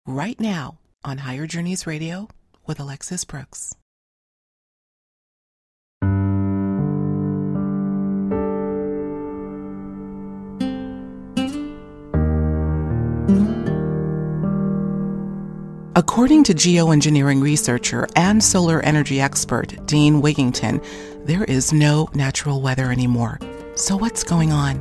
right now on Higher Journeys Radio with Alexis Brooks. According to geoengineering researcher and solar energy expert Dane Wigington, there is no natural weather anymore. So what's going on?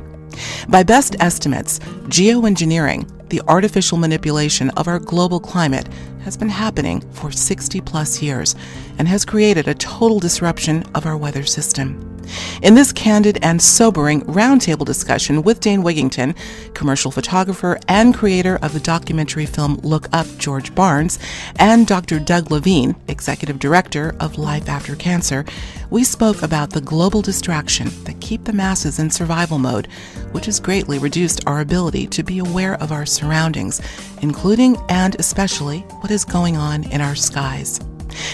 By best estimates, geoengineering, the artificial manipulation of our global climate, has been happening for 60 plus years and has created a total disruption of our weather system. In this candid and sobering roundtable discussion with Dane Wigington, commercial photographer and creator of the documentary film Look Up, George Barnes, and Dr. Doug Levine, executive director of Life After Cancer, we spoke about the global distraction that keep the masses in survival mode, which has greatly reduced our ability to be aware of our surroundings, including and especially what is going on in our skies.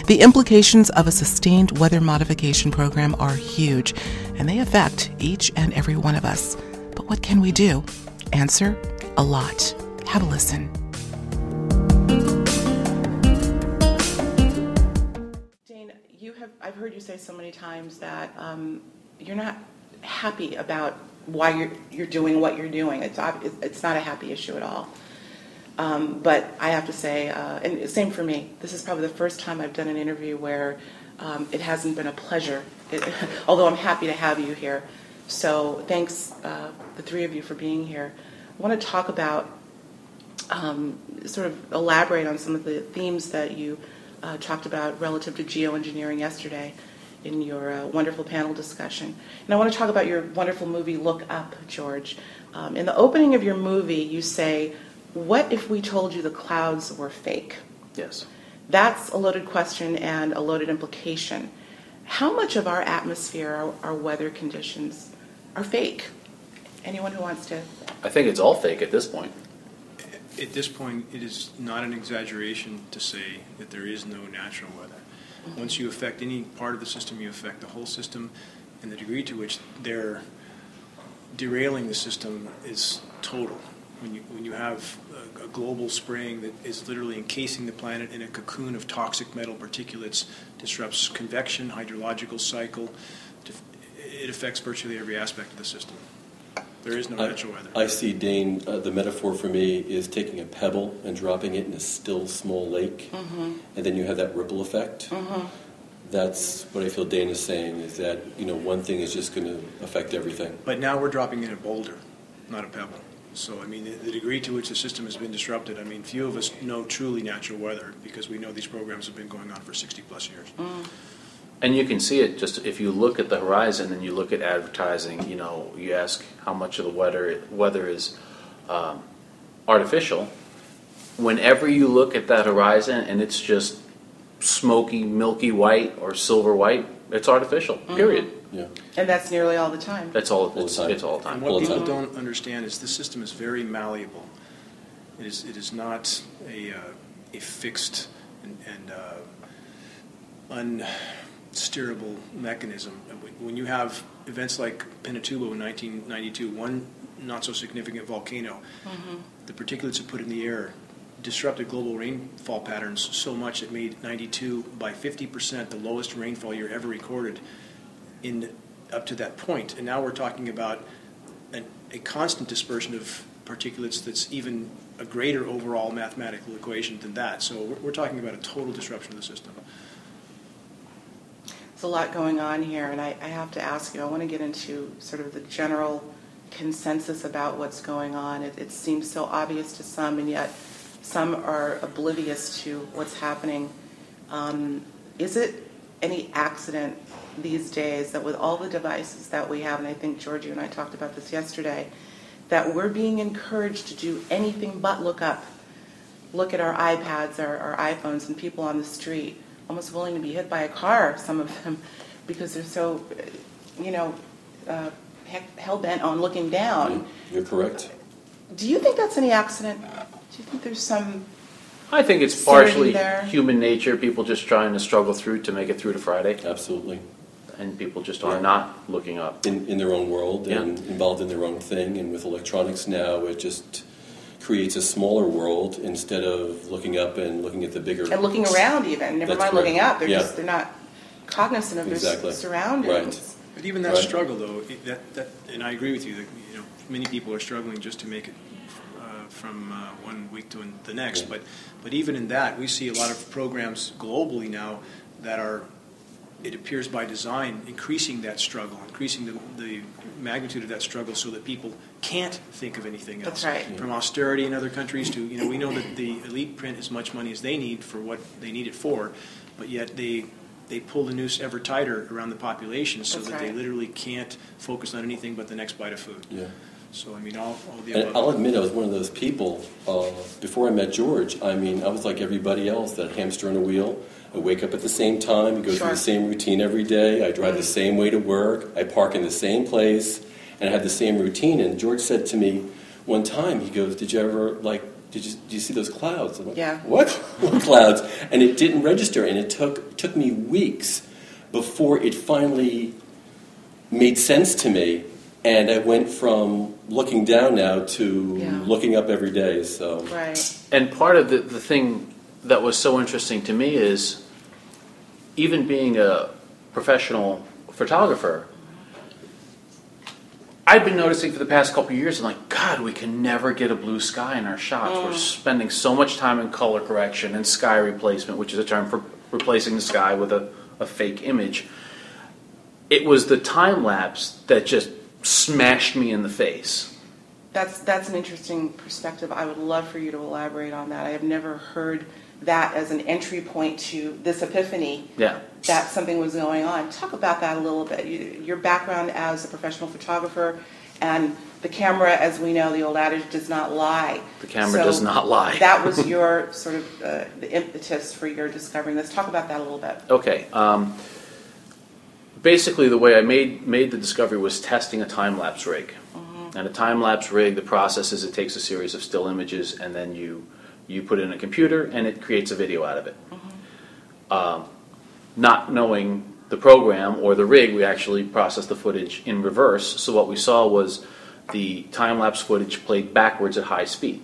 The implications of a sustained weather modification program are huge, and they affect each and every one of us. But what can we do? Answer: a lot. Have a listen. Dane, I've heard you say so many times that you're not happy about why you're doing what you're doing. It's not a happy issue at all. But I have to say, and same for me, this is probably the first time I've done an interview where it hasn't been a pleasure, although I'm happy to have you here. So thanks, the three of you, for being here. I want to talk about, sort of elaborate on some of the themes that you talked about relative to geoengineering yesterday in your wonderful panel discussion. And I want to talk about your wonderful movie, Look Up, George. In the opening of your movie, you say, "What if we told you the clouds were fake?" Yes. That's a loaded question and a loaded implication. How much of our atmosphere, our weather conditions, are fake? Anyone who wants to? I think it's all fake at this point. At this point, it is not an exaggeration to say that there is no natural weather. Mm-hmm. Once you affect any part of the system, you affect the whole system, and the degree to which they're derailing the system is total. When you have a global spraying that is literally encasing the planet in a cocoon of toxic metal particulates, disrupts convection, hydrological cycle, it affects virtually every aspect of the system. There is no natural weather. I see, Dane, the metaphor for me is taking a pebble and dropping it in a still small lake, mm-hmm. and then you have that ripple effect. Mm-hmm. That's what I feel Dane is saying, is that one thing is just going to affect everything. But now we're dropping in a boulder, not a pebble. So, the degree to which the system has been disrupted, few of us know truly natural weather because we know these programs have been going on for 60 plus years. Mm. And you can see it just if you look at the horizon and you look at advertising, you ask how much of the weather is artificial. Whenever you look at that horizon and it's just smoky, milky white or silver white, it's artificial, period. Mm-hmm. Yeah. And that's nearly all the time. That's all. It's all the time. And what people don't understand is this system is very malleable. It is not a fixed and unsteerable mechanism. When you have events like Pinatubo in 1992, one not so significant volcano, mm-hmm. the particulates it put in the air disrupted global rainfall patterns so much it made 92 by 50% the lowest rainfall year ever recorded up to that point. And now we're talking about a constant dispersion of particulates that's even a greater overall mathematical equation than that. So we're talking about a total disruption of the system. There's a lot going on here, and I have to ask you, I want to get into sort of the general consensus about what's going on. It seems so obvious to some, and yet some are oblivious to what's happening. Is it any accident these days that with all the devices that we have, and I think George, you and I talked about this yesterday, that we're being encouraged to do anything but look up, look at our iPads, our iPhones, and people on the street almost willing to be hit by a car, some of them, because they're so, hell-bent on looking down. You're correct. Do you think that's any accident? Do you think there's some... I think it's partially human nature, people just trying to struggle through to make it through to Friday. Absolutely. And people just are not looking up. In their own world and involved in their own thing. And with electronics now, it just creates a smaller world instead of looking up and looking at the bigger. And looking around even. Never That's mind looking correct. up. They're Yeah. just, they're not cognizant of Exactly. their surroundings. Right. But even that Right. struggle, though, and I agree with you that many people are struggling just to make it from one week to the next. Yeah. But even in that, we see a lot of programs globally now that are, it appears by design, increasing that struggle, increasing the magnitude of that struggle, so that people can't think of anything else. That's right. From austerity in other countries to, we know that the elite print as much money as they need for what they need it for, but yet they pull the noose ever tighter around the population so That's that they right. literally can't focus on anything but the next bite of food. Yeah. So, all the And above. I'll admit I was one of those people, before I met George, I was like everybody else, that hamster on a wheel. I wake up at the same time, I go Sure. through the same routine every day, I drive the same way to work, I park in the same place, and I have the same routine. And George said to me one time, he goes, did you see those clouds? I'm like, Yeah. What? What clouds? And it didn't register, and it took me weeks before it finally made sense to me. And I went from looking down now to Yeah. looking up every day. So Right. And part of the thing that was so interesting to me is, even being a professional photographer, I've been noticing for the past couple of years, I'm like, God, we can never get a blue sky in our shots. We're spending so much time in color correction and sky replacement, which is a term for replacing the sky with a fake image. It was the time lapse that just smashed me in the face. That's an interesting perspective. I would love for you to elaborate on that. I have never heard that as an entry point to this epiphany Yeah. that something was going on. Talk about that a little bit. Your background as a professional photographer, and the camera, as we know, the old adage, does not lie. The camera does not lie. That was your sort of the impetus for your discovering this. Talk about that a little bit. Okay. Basically, the way I made the discovery was testing a time-lapse rig. And a time-lapse rig, the process is it takes a series of still images, and then you put it in a computer, and it creates a video out of it. Not knowing the program or the rig, we actually processed the footage in reverse. So what we saw was the time-lapse footage played backwards at high speed.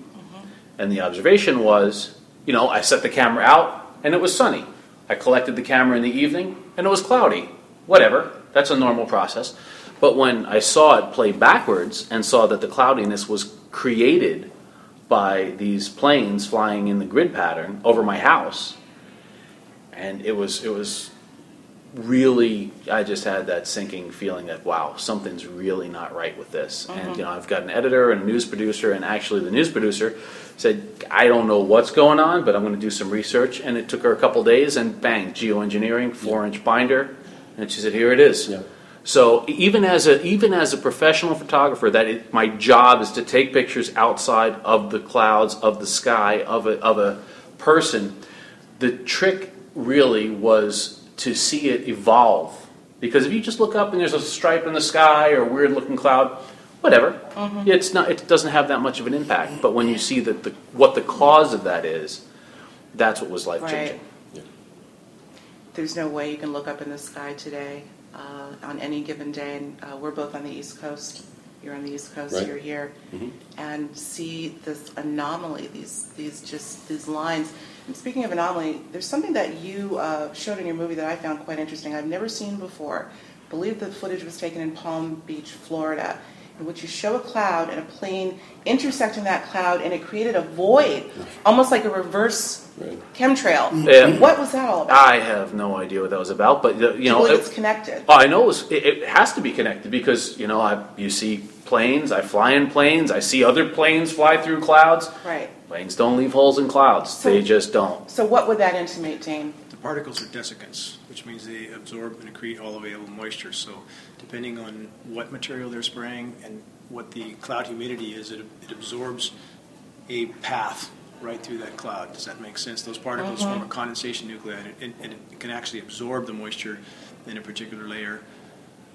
And the observation was, I set the camera out, and it was sunny. I collected the camera in the evening, and it was cloudy. Whatever, that's a normal process. But when I saw it play backwards and saw that the cloudiness was created by these planes flying in the grid pattern over my house, and it was really, I just had that sinking feeling that, wow, something's really not right with this. And I've got an editor and a news producer, and actually the news producer said, I don't know what's going on, but I'm going to do some research. And it took her a couple days, and bang, geoengineering, 4-inch binder. And she said, here it is. Yeah. So even as a professional photographer, my job is to take pictures outside of the clouds, of the sky, of a person. The trick really was to see it evolve. Because if you just look up and there's a stripe in the sky or a weird looking cloud, whatever, it doesn't have that much of an impact. But when you see that what the cause of that is, that's what was life changing. Right. There's no way you can look up in the sky today on any given day, and we're both on the East Coast. You're on the East Coast, Right. you're here, and see this anomaly, these lines. And speaking of anomaly, there's something that you showed in your movie that I found quite interesting. I've never seen before. I believe the footage was taken in Palm Beach, Florida, in which you show a cloud and a plane intersecting that cloud, and it created a void, almost like a reverse chemtrail. Yeah. What was that all about? I have no idea what that was about, but Do you believe it's connected? I know it has to be connected because you see planes. I fly in planes. I see other planes fly through clouds. Right. Planes don't leave holes in clouds. So- They just don't. So what would that intimate, Dane? The particles are desiccants, which means they absorb and accrete all available moisture. So depending on what material they're spraying and what the cloud humidity is, it absorbs a path right through that cloud. Does that make sense? Those particles form a condensation nuclei, and it can actually absorb the moisture in a particular layer,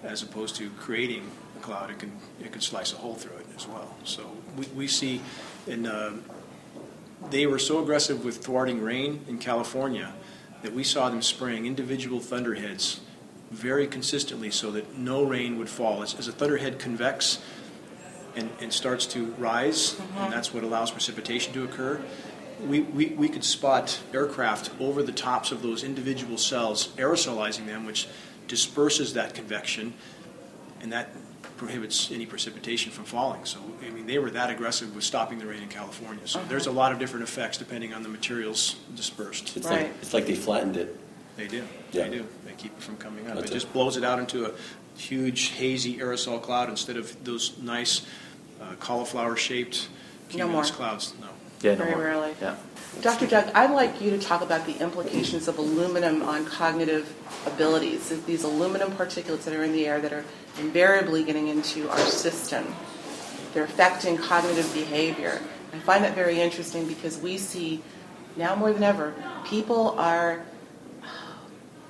as opposed to creating a cloud. It can slice a hole through it as well. So we see they were so aggressive with thwarting rain in California that we saw them spraying individual thunderheads very consistently so that no rain would fall. As a thunderhead convects, and starts to rise, and that's what allows precipitation to occur, we could spot aircraft over the tops of those individual cells, aerosolizing them, which disperses that convection, and that prohibits any precipitation from falling. So, I mean, they were that aggressive with stopping the rain in California. So there's a lot of different effects depending on the materials dispersed. It's like they flattened it. They do. Yeah. They do. They keep it from coming up. That's It just blows it out into a huge, hazy aerosol cloud instead of those nice cauliflower-shaped cumulus clouds. No. Yeah, Very rarely. Yeah. Dr. Doug, I'd like you to talk about the implications of aluminum on cognitive abilities. These aluminum particulates that are in the air that are invariably getting into our system, they're affecting cognitive behavior. I find that very interesting because we see now more than ever, people are,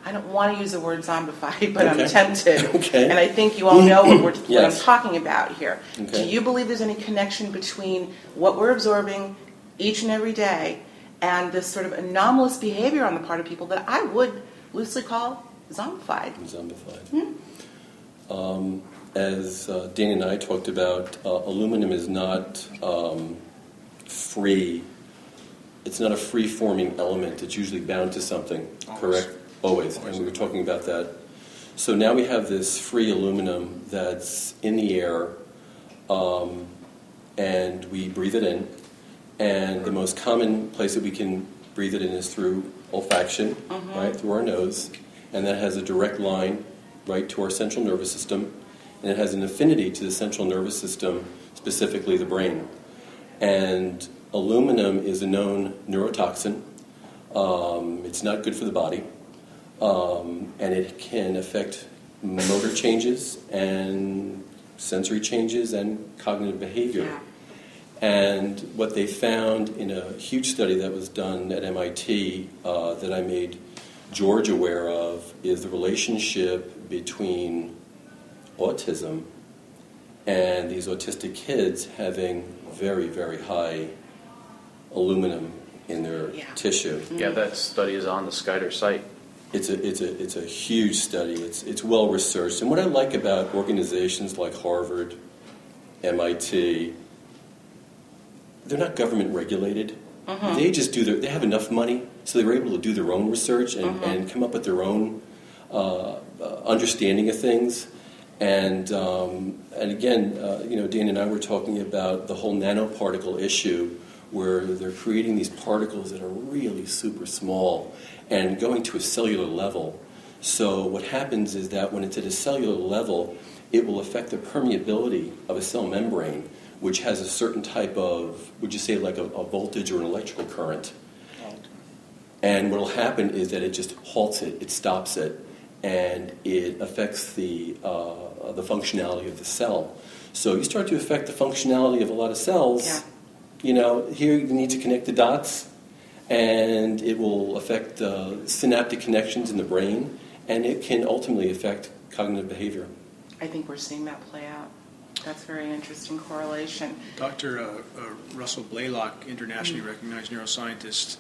I don't want to use the word zombified, but I'm tempted. Okay. And I think you all know what Yes. I'm talking about here. Okay. Do you believe there's any connection between what we're absorbing each and every day and this sort of anomalous behavior on the part of people that I would loosely call zombified? Zombified. As Dane and I talked about, aluminum is not free. It's not a free-forming element. It's usually bound to something, correct? Always. And we were talking about that. So now we have this free aluminum that's in the air, and we breathe it in. And the most common place that we can breathe it in is through olfaction, right, through our nose. And that has a direct line right to our central nervous system. And it has an affinity to the central nervous system, specifically the brain. And aluminum is a known neurotoxin. It's not good for the body. And it can affect motor changes and sensory changes and cognitive behavior. Yeah. And what they found in a huge study that was done at MIT that I made George aware of is the relationship between autism and these autistic kids having very, very high aluminum in their tissue. Yeah, that study is on the Skyder site. It's a huge study. It's well researched. And what I like about organizations like Harvard, MIT, they're not government regulated. They just they have enough money, so they were able to do their own research and come up with their own understanding of things. And again, Dane and I were talking about the whole nanoparticle issue, where they're creating these particles that are really super small and going to a cellular level. So what happens is that when it's at a cellular level, it will affect the permeability of a cell membrane, which has a certain type of, would you say like a voltage or an electrical current. And what will happen is that it just halts it, it stops it, and it affects the functionality of the cell. So you start to affect the functionality of a lot of cells. Yeah. Here you need to connect the dots, and it will affect synaptic connections in the brain, and it can ultimately affect cognitive behavior. I think we're seeing that play out. That's a very interesting correlation. Dr. Russell Blaylock, internationally recognized neuroscientist,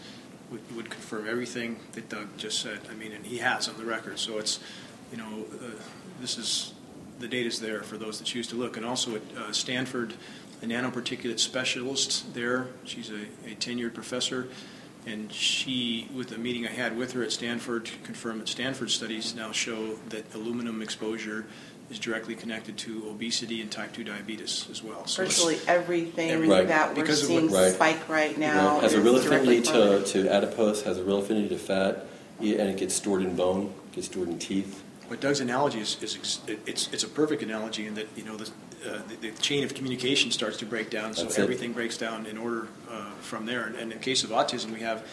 would confirm everything that Doug just said. I mean, and he has on the record. So it's, this is, the data's there for those that choose to look. And also at Stanford, a nanoparticulate specialist there. She's a tenured professor. And she, with the meeting I had with her at Stanford, confirmed that Stanford studies now show that aluminum exposure is directly connected to obesity and type 2 diabetes as well. So Virtually everything Right. that we're Because of seeing what- spike right now Has a is real directly affinity correlated. to adipose, has a real affinity to fat, and it gets stored in bone, gets stored in teeth. But Doug's analogy it's a perfect analogy in that the chain of communication starts to break down, so That's it. everything breaks down in order from there. And in the case of autism, we have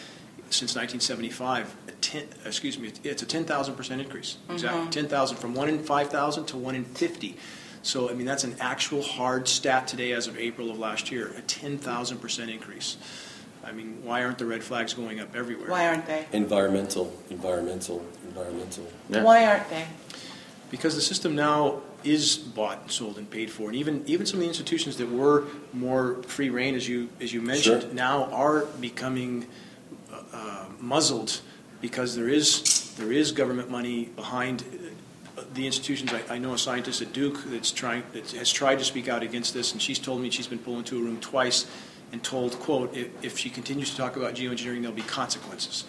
since 1975 it's a 10,000% increase. Exactly 10,000 from 1 in 5,000 to 1 in 50. So I mean that's an actual hard stat today as of April of last year, a 10,000% increase. I mean, why aren't the red flags going up everywhere? Why aren't they? Environmental. Yeah. Why aren't they? Because the system now is bought and sold and paid for, and even some of the institutions that were more free reign, as you mentioned, Sure. now are becoming muzzled because there is government money behind the institutions. I know a scientist at Duke that has tried to speak out against this, and she's told me she's been pulled into a room twice and told, quote, if she continues to talk about geoengineering, there'll be consequences.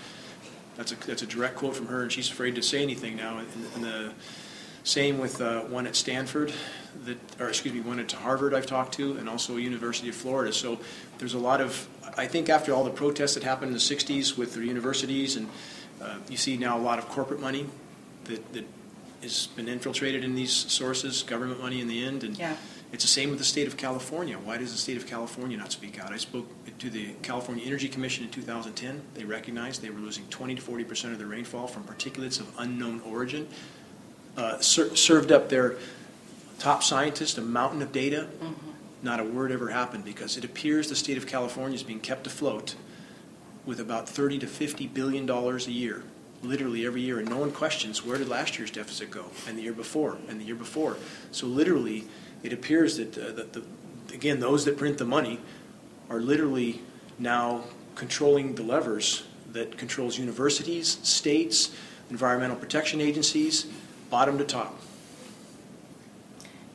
That's a direct quote from her, and she's afraid to say anything now. And the same with one at Stanford, one at Harvard I've talked to, and also University of Florida. So there's a lot of, I think after all the protests that happened in the 60s with the universities, and you see now a lot of corporate money that has been infiltrated in these sources, government money in the end, and it's the same with the state of California. Why does the state of California not speak out? I spoke to the California Energy Commission in 2010. They recognized they were losing 20 to 40% of their rainfall from particulates of unknown origin. Served up their top scientists a mountain of data. Not a word ever happened, because it appears the state of California is being kept afloat with about $30 to $50 billion a year, literally every year, and no one questions where did last year's deficit go, and the year before, and the year before. So literally, it appears that again, those that print the money are literally now controlling the levers that controls universities, states, environmental protection agencies, bottom to top.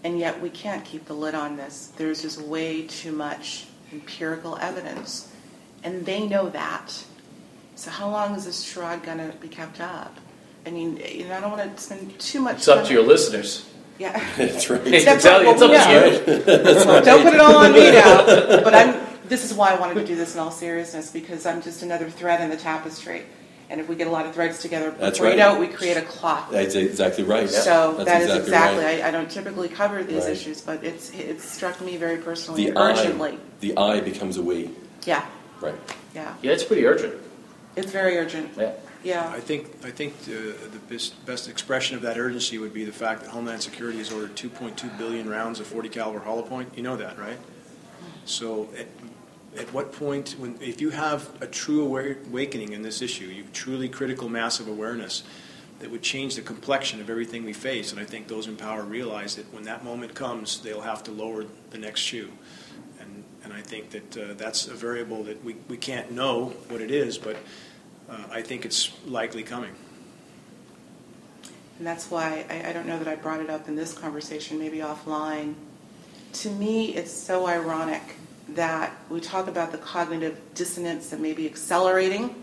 And yet we can't keep the lid on this. There's just way too much empirical evidence. And they know that. So how long is this charade going to be kept up? I mean, I don't want to spend too much time. It's up to your listeners. Yeah. That's right. It's up to you. Don't put it all on me now. But this is why I wanted to do this in all seriousness, because I'm just another thread in the tapestry. And if we get a lot of threads together, before you know it, we create a cloth. That's exactly right. So that is exactly right. I don't typically cover these issues, but it's struck me very personally, urgently. The I becomes a we. Yeah. Right. Yeah. Yeah, it's pretty urgent. It's very urgent. Yeah. Yeah. I think the best expression of that urgency would be the fact that Homeland Security has ordered 2.2 billion rounds of 40 caliber hollow point. You know that, right? So at what point, if you have a true awakening in this issue, you truly critical mass of awareness that would change the complexion of everything we face, and I think those in power realize that when that moment comes, they'll have to lower the next shoe. And I think that that's a variable that we can't know what it is, but I think it's likely coming. And that's why I don't know that I brought it up in this conversation, maybe offline. To me, it's so ironic that we talk about the cognitive dissonance that may be accelerating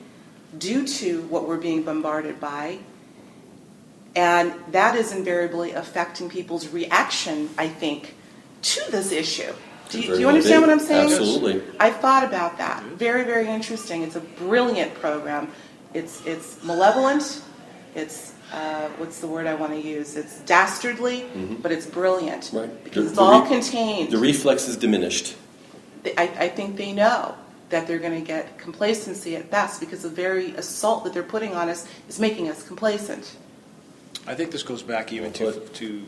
due to what we're being bombarded by, and that is invariably affecting people's reaction, I think, to this issue. Do you understand what I'm saying? Absolutely. I thought about that. Very, very interesting. It's a brilliant program. It's malevolent. It's what's the word I want to use? It's dastardly, but it's brilliant. Right. Because it's all contained. The reflex is diminished. I think they know that they're going to get complacency at best, because the very assault that they're putting on us is making us complacent. I think this goes back even to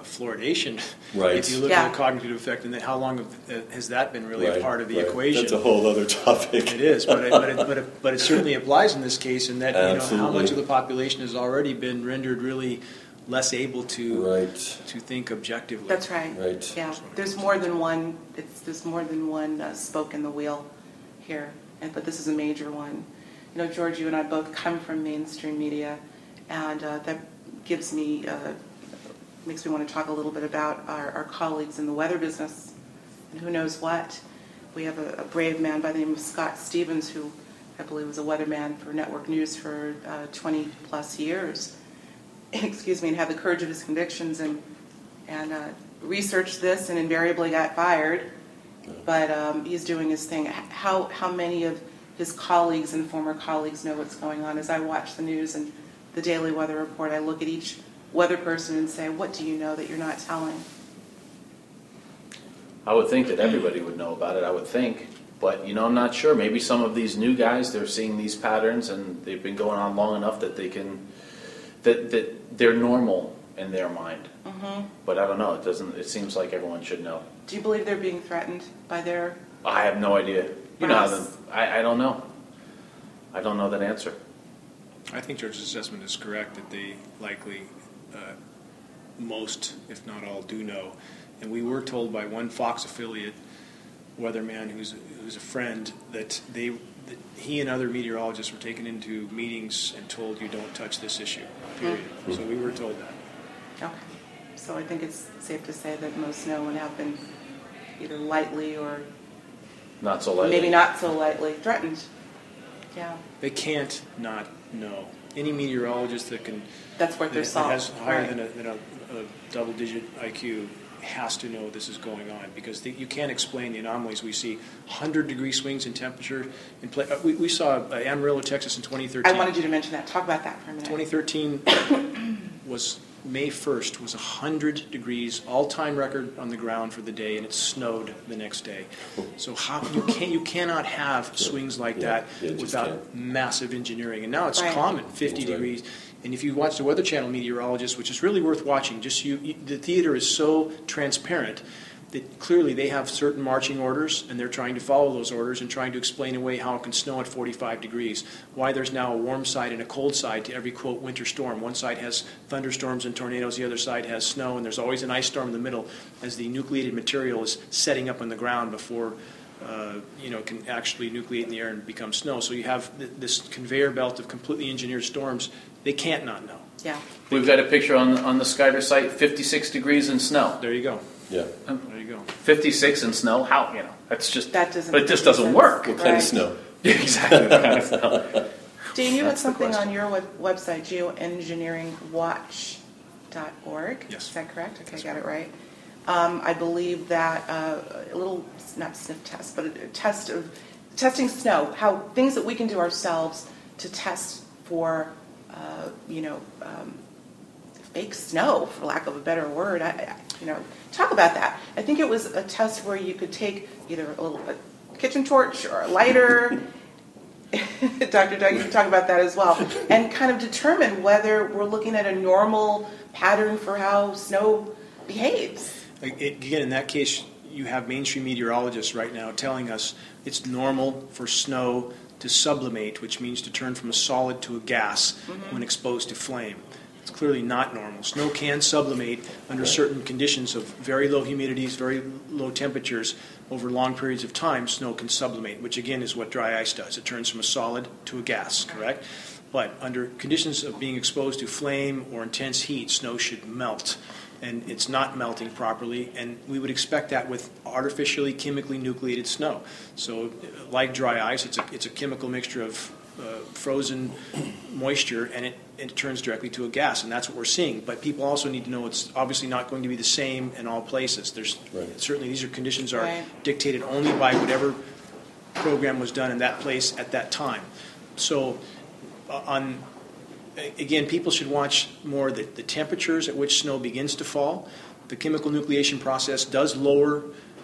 fluoridation. Right. If you look at the cognitive effect, and then how long has that been really a part of the equation? That's a whole other topic. It is, but it certainly applies in this case, in that how much of the population has already been rendered really less able to think objectively. That's right. Right. Yeah. There's more than one. There's more than one spoke in the wheel here, but this is a major one. You know, George, you and I both come from mainstream media, and that gives me makes me want to talk a little bit about our colleagues in the weather business, and who knows what. We have a brave man by the name of Scott Stevens, who I believe was a weatherman for Network News for 20 plus years. Excuse me, and had the courage of his convictions and researched this and invariably got fired. But he's doing his thing. How many of his colleagues and former colleagues know what's going on? As I watch the news and the daily weather report, I look at each weather person and say, what do you know that you're not telling? I would think that everybody would know about it, I would think. But, I'm not sure. Maybe some of these new guys, they're seeing these patterns and they've been going on long enough that they can, that they're normal in their mind. Mm-hmm. But I don't know. It seems like everyone should know. Do you believe they're being threatened by their... I have no idea. You know how I don't know. I don't know that answer. I think George's assessment is correct, that they likely, most, if not all, do know. And we were told by one Fox affiliate weatherman who's a friend that he and other meteorologists were taken into meetings and told, you don't touch this issue, period. So we were told that. Okay. So I think it's safe to say that most snow would happen either lightly or Not so lightly. maybe not so lightly threatened. Yeah. They can't not know. Any meteorologist that can That's worth their that salt. has higher Right. than a double-digit IQ has to know this is going on, because you can't explain the anomalies we see. 100-degree swings in temperature. We saw Amarillo, Texas in 2013. I wanted you to mention that. Talk about that for a minute. 2013 was May 1st was 100 degrees, all-time record on the ground for the day, and it snowed the next day. So you cannot have swings like that without can't. massive engineering. And now it's Right. common, 50 That's right. degrees. And if you watch the Weather Channel meteorologist, which is really worth watching, the theater is so transparent that clearly they have certain marching orders, and they're trying to follow those orders and trying to explain away how it can snow at 45 degrees, why there's now a warm side and a cold side to every, quote, winter storm. One side has thunderstorms and tornadoes, the other side has snow, and there's always an ice storm in the middle as the nucleated material is setting up on the ground before it can actually nucleate in the air and become snow. So you have this conveyor belt of completely engineered storms. They can't not know. Yeah. We've got a picture on the Skyder site, 56 degrees and snow. There you go. Yeah. There you go. 56 and snow, how, that's just, That doesn't but it just make doesn't sense. work. What kind Right. of snow? Exactly, what kind of snow. Dane, you had That's the something question. on your website, geoengineeringwatch.org. Yes. Is that correct? Okay, That's got it right. I believe that a little, not sniff test, but a test of testing snow, how things that we can do ourselves to test for, fake snow, for lack of a better word. Talk about that. I think it was a test where you could take either a kitchen torch or a lighter. Dr. Doug, you can talk about that as well, and kind of determine whether we're looking at a normal pattern for how snow behaves. Again, in that case, you have mainstream meteorologists right now telling us it's normal for snow to sublimate, which means to turn from a solid to a gas when exposed to flame. It's clearly not normal. Snow can sublimate under certain conditions of very low humidities, very low temperatures. Over long periods of time, snow can sublimate, which again is what dry ice does. It turns from a solid to a gas, correct? But under conditions of being exposed to flame or intense heat, snow should melt. And it's not melting properly, and we would expect that with artificially chemically nucleated snow. So like dry ice, it's a chemical mixture of frozen moisture, and it turns directly to a gas, and that's what we're seeing. But people also need to know it's obviously not going to be the same in all places. Certainly these conditions are dictated only by whatever program was done in that place at that time. So again, people should watch more the temperatures at which snow begins to fall. The chemical nucleation process does lower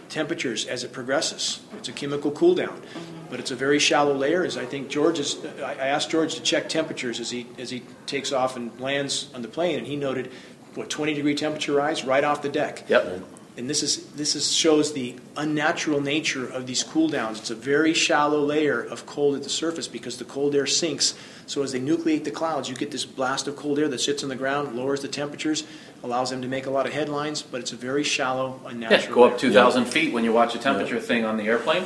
temperatures as it progresses. It's a chemical cool down, but it's a very shallow layer. As I think I asked George to check temperatures as he takes off and lands on the plane, and he noted 20-degree temperature rise right off the deck. Yep. And this shows the unnatural nature of these cool downs. It's a very shallow layer of cold at the surface because the cold air sinks. So as they nucleate the clouds, you get this blast of cold air that sits on the ground, lowers the temperatures, allows them to make a lot of headlines, but it's a very shallow, unnatural Yeah, go up layer. 2,000 feet when you watch a temperature thing on the airplane.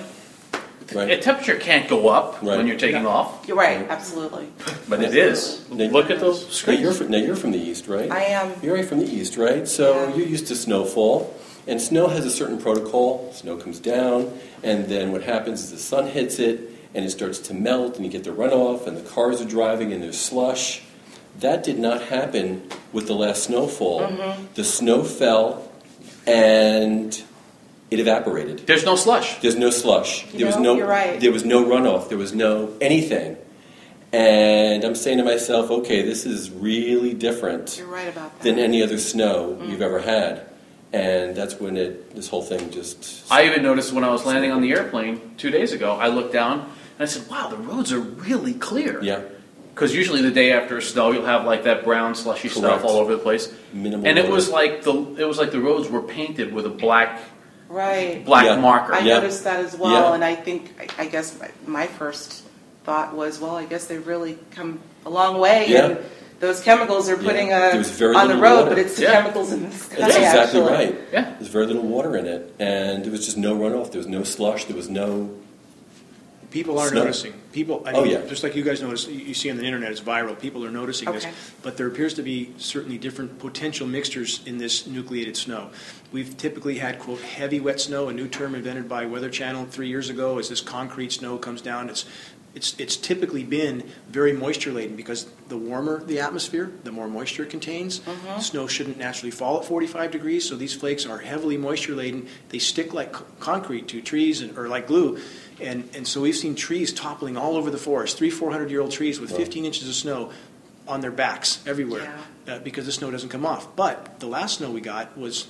Right. The temperature can't go up Right. when you're taking off, You're right, absolutely. but it is. Now- Look at those Now screens. you're from the East, right? I am. You're right from the East, right? So Yeah. you're used to snowfall, and snow has a certain protocol. Snow comes down, and then what happens is the sun hits it, and it starts to melt, and you get the runoff, and the cars are driving, and there's slush. That did not happen with the last snowfall. The snow fell, and it evaporated. There's no slush. There's no slush. You're right. There was no runoff. There was no anything. And I'm saying to myself, okay, this is really different You're right about that. than any other snow you've ever had. And that's when this whole thing just... I even noticed when I was landing on the airplane 2 days ago, I looked down and I said, wow, the roads are really clear. Yeah. Because usually the day after snow, you'll have like that brown slushy stuff Correct. all over the place. Minimal And it water. was like the roads were painted with a black Right. Yeah. marker. I Yeah. noticed that as well, Yeah. and I guess my first thought was, well, I guess they've really come a long way, Yeah. and those chemicals are putting There was very on the little road, water. but it's the Yeah. chemicals in the sky. That's exactly actually. right. Yeah. There's very little water in it. And there was just no runoff. There was no slush. There was no People are Snow. noticing. People, I Oh, mean, yeah. just like you guys notice, you see on the internet, it's viral. People are noticing this. Okay. But there appears to be certainly different potential mixtures in this nucleated snow. We've typically had, quote, heavy wet snow, a new term invented by Weather Channel 3 years ago. As this concrete snow comes down, it's typically been very moisture laden, because the warmer the atmosphere, the more moisture it contains. Snow shouldn't naturally fall at 45 degrees, so these flakes are heavily moisture laden. They stick like concrete to trees or like glue. And so we've seen trees toppling all over the forest, 400-year-old trees with 15 inches of snow on their backs everywhere, because the snow doesn't come off. But the last snow we got was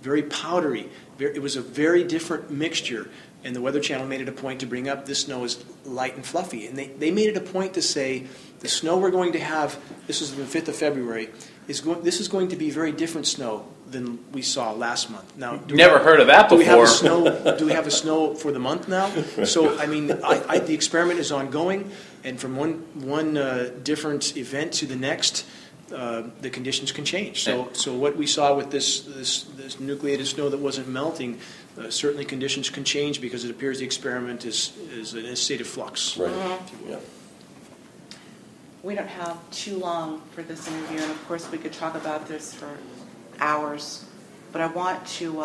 very powdery. It was a very different mixture. And the Weather Channel made it a point to bring up this snow is light and fluffy. And they made it a point to say the snow we're going to have, this is the 5th of February, this is going to be very different snow than we saw last month. Now, Never heard of that do we have before. do we have a snow for the month now? So, I mean, the experiment is ongoing, and from one different event to the next, the conditions can change. So what we saw with this nucleated snow that wasn't melting, certainly conditions can change, because it appears the experiment is in a state of flux. Right. If you will. We don't have too long for this interview, and of course we could talk about this for hours, but I want to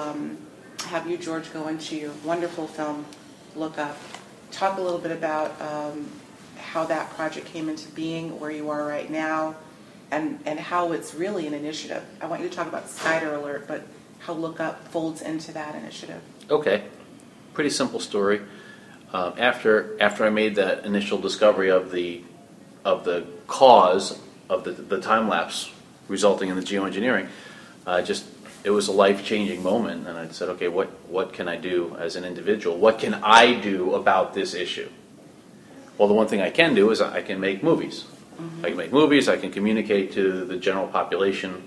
have you, George, go into your wonderful film, Look Up. Talk a little bit about how that project came into being, where you are right now, and how it's really an initiative. I want you to talk about Skyder Alert, but how Look Up folds into that initiative. Okay, pretty simple story. After I made that initial discovery of the cause of the time lapse resulting in the geoengineering, it was a life-changing moment, and I said, okay, what can I do as an individual? What can I do about this issue? Well, the one thing I can do is I can make movies. I can make movies. I can communicate to the general population.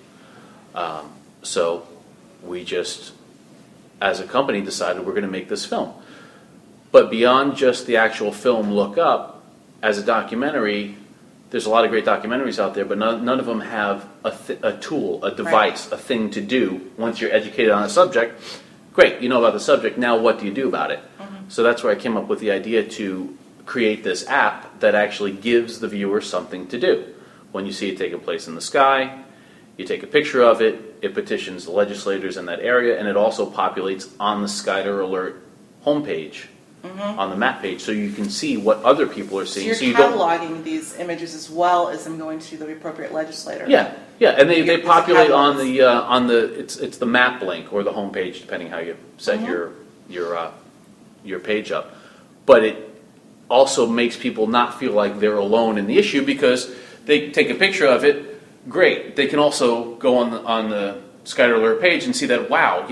So we just, as a company, decided we're going to make this film. But beyond just the actual film Look Up, as a documentary, there's a lot of great documentaries out there, but none of them have a tool, a device, a thing to do. Once you're educated on a subject, great, you know about the subject, now what do you do about it? So that's where I came up with the idea to create this app that actually gives the viewer something to do. When you see it taking place in the sky, you take a picture of it, it petitions the legislators in that area, and it also populates on the Skyder Alert homepage, on the map page, so you can see what other people are seeing. So you're cataloging these images as well as them going to the appropriate legislator. Yeah, and they populate on the it's the map link or the homepage, depending how you set your page up. But it also makes people not feel like they're alone in the issue, because they take a picture of it. Great. They can also go on the Skyder Alert page and see that, wow,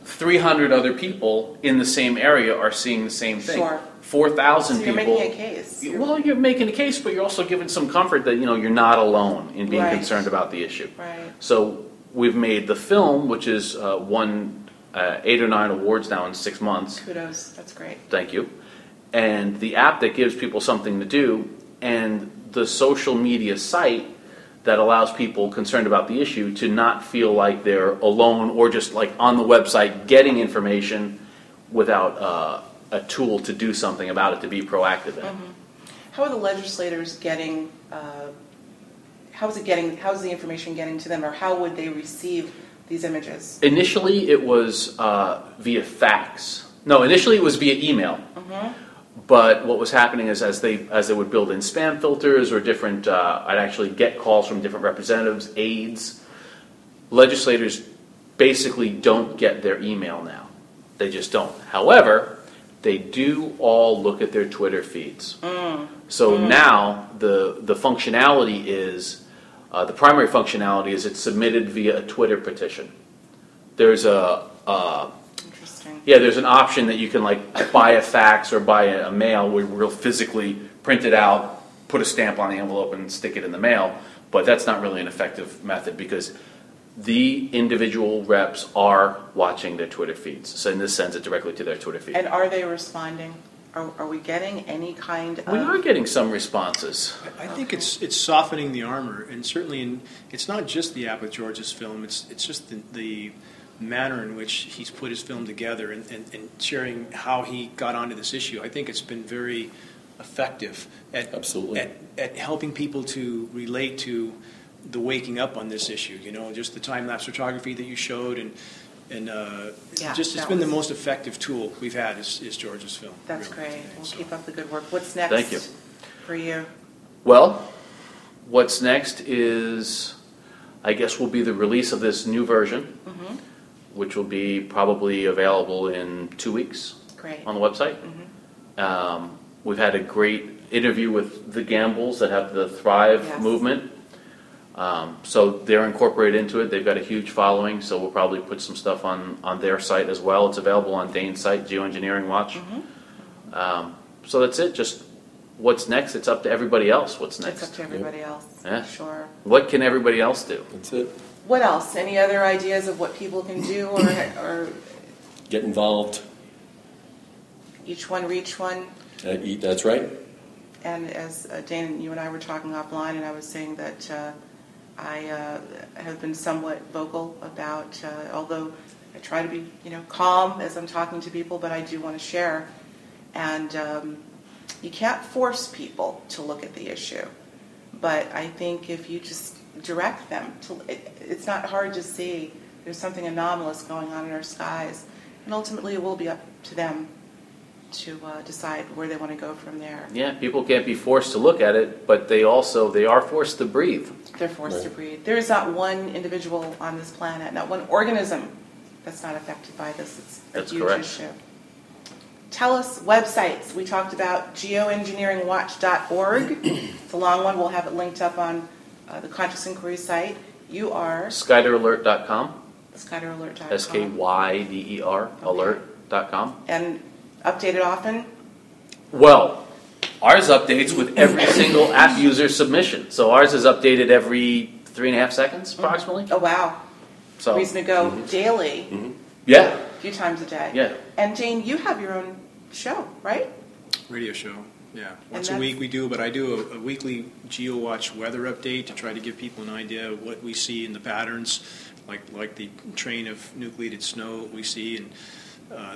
300 other people in the same area are seeing the same thing. Sure. 4,000 so you're people. Making a case. Well, you're making a case, but you're also giving some comfort that you're not alone in being concerned about the issue. Right. So we've made the film, which is won 8 or 9 awards now in 6 months. Kudos. That's great. Thank you. And the app that gives people something to do, and the social media site that allows people concerned about the issue to not feel like they're alone or just like on the website getting information without a tool to do something about it, to be proactive in. How are the legislators getting? How's the information getting to them, or how would they receive these images? Initially, it was via fax. No, initially it was via email. But what was happening is as they would build in spam filters or different, I'd actually get calls from different representatives, aides. Legislators basically don't get their email now. They just don't. However, they do all look at their Twitter feeds. So now the functionality is, the primary functionality is it's submitted via a Twitter petition. There's there's an option that you can buy a fax or buy a mail where we'll physically print it out, put a stamp on the envelope, and stick it in the mail. But that's not really an effective method, because the individual reps are watching their Twitter feeds. So in this sense, it's directly to their Twitter feed. And are they responding? Are we getting any kind of... We are getting some responses. I think it's softening the armor, and certainly it's not just the app with George's film. It's just the manner in which he's put his film together and sharing how he got onto this issue. I think it's been very effective at Absolutely. at helping people to relate to the waking up on this issue. Just the time-lapse photography that you showed, and just it's been the most effective tool we've had is George's film. That's really. great. We'll keep up the good work. What's next Thank you. for you? Well, what's next is, I guess, will be the release of this new version, which will be probably available in 2 weeks. Great. On the website. We've had a great interview with the Gambles that have the Thrive movement. So they're incorporated into it. They've got a huge following, so we'll probably put some stuff on their site as well. It's available on Dane's site, Geoengineering Watch. So that's it. Just what's next? It's up to everybody else. What's next? It's up to everybody else. Yeah. Sure. What can everybody else do? That's it. What else? Any other ideas of what people can do, or Get involved. each one reach one? That's right. And as Dane, you and I were talking offline, and I was saying that I have been somewhat vocal about, although I try to be, calm as I'm talking to people, but I do want to share. And you can't force people to look at the issue, but I think if you just direct them to, it's not hard to see there's something anomalous going on in our skies, and ultimately it will be up to them to decide where they want to go from there. Yeah, people can't be forced to look at it, but they are forced to breathe. They're forced to breathe. There is not one individual on this planet, not one organism that's not affected by this. It's That's a huge correct. issue. Tell us websites. We talked about geoengineeringwatch.org. It's a long one. We'll have it linked up on the Conscious Inquiry site. You are Skyderalert.com. Skyderalert.com. SKYDER alert.com. And updated often? Well, ours updates with every single app user submission. So ours is updated every 3.5 seconds, approximately. Oh, wow. So Reason to go daily, yeah, a few times a day. yeah. And Jane, you have your own show, right? Radio show, yeah. Once that's- a week we do, but I do a weekly GeoWatch weather update to try to give people an idea of what we see in the patterns, like the train of nucleated snow we see, and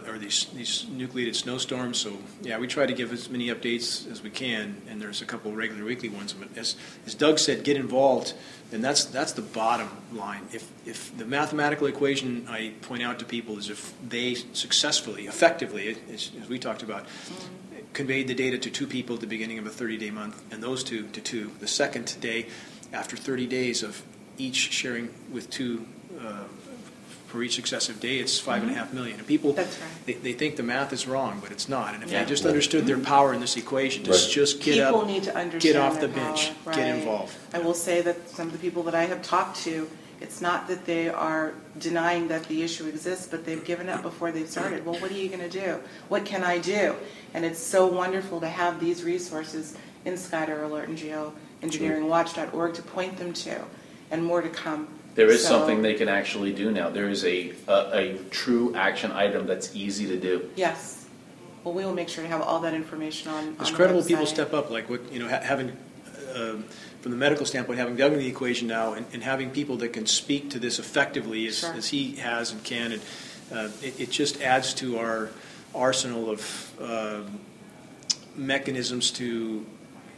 or these nucleated snowstorms. So yeah, we try to give as many updates as we can, and there's a couple of regular weekly ones. But as Doug said, get involved, and that's the bottom line. If the mathematical equation I point out to people is if they successfully, effectively, as we talked about, conveyed the data to 2 people at the beginning of a 30-day month, and those 2 to 2, the second day after 30 days of each sharing with 2 for each successive day, it's 5.5 million. And people, That's right. they think the math is wrong, but it's not. And if Yeah. they just understood their power in this equation, Right. just get People up, need to understand get off their the bench, power, get right. involved. I will say that some of the people that I have talked to, it's not that they are denying that the issue exists, but they've given up before they've started. Well, what are you going to do? What can I do? And it's so wonderful to have these resources in Skyder Alert and geoengineeringwatch.org to point them to, and more to come. There is So- something they can actually do now. There is a true action item that's easy to do. Yes. Well, we will make sure to have all that information on There's the credible people website. step up, like what having from the medical standpoint, having Doug in the equation now, and having people that can speak to this effectively as, Sure. as he has and can, and it just adds to our arsenal of mechanisms to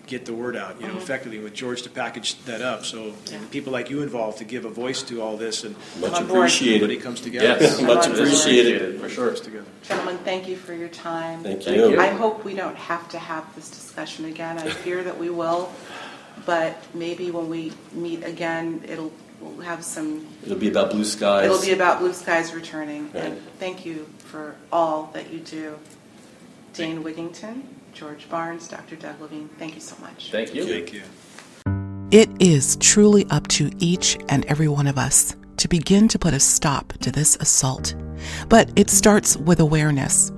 get the word out, effectively, with George to package that up. So and people like you involved to give a voice to all this, and Much on board. appreciated. everybody comes together. Yes, Much I'm on board. appreciated. For sure. Comes together. Gentlemen, thank you for your time. Thank Thank you. you. I hope we don't have to have this discussion again. I fear that we will, but maybe when we meet again, we'll have some. It'll be about blue skies. It'll be about blue skies returning. Right. And thank you for all that you do, Dane Wigington, George Barnes, Dr. Doug Levine. Thank you so much. Thank you. Thank you. It is truly up to each and every one of us to begin to put a stop to this assault. But it starts with awareness.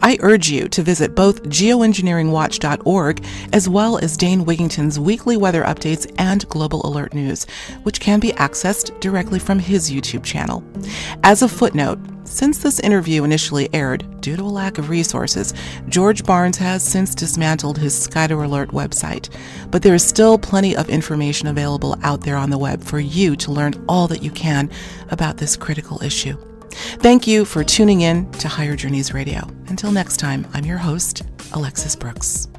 I urge you to visit both geoengineeringwatch.org as well as Dane Wigington's weekly weather updates and global alert news, which can be accessed directly from his YouTube channel. As a footnote, since this interview initially aired, due to a lack of resources, George Barnes has since dismantled his Skyder Alert website. But there is still plenty of information available out there on the web for you to learn all that you can about this critical issue. Thank you for tuning in to Higher Journeys Radio. Until next time, I'm your host, Alexis Brooks.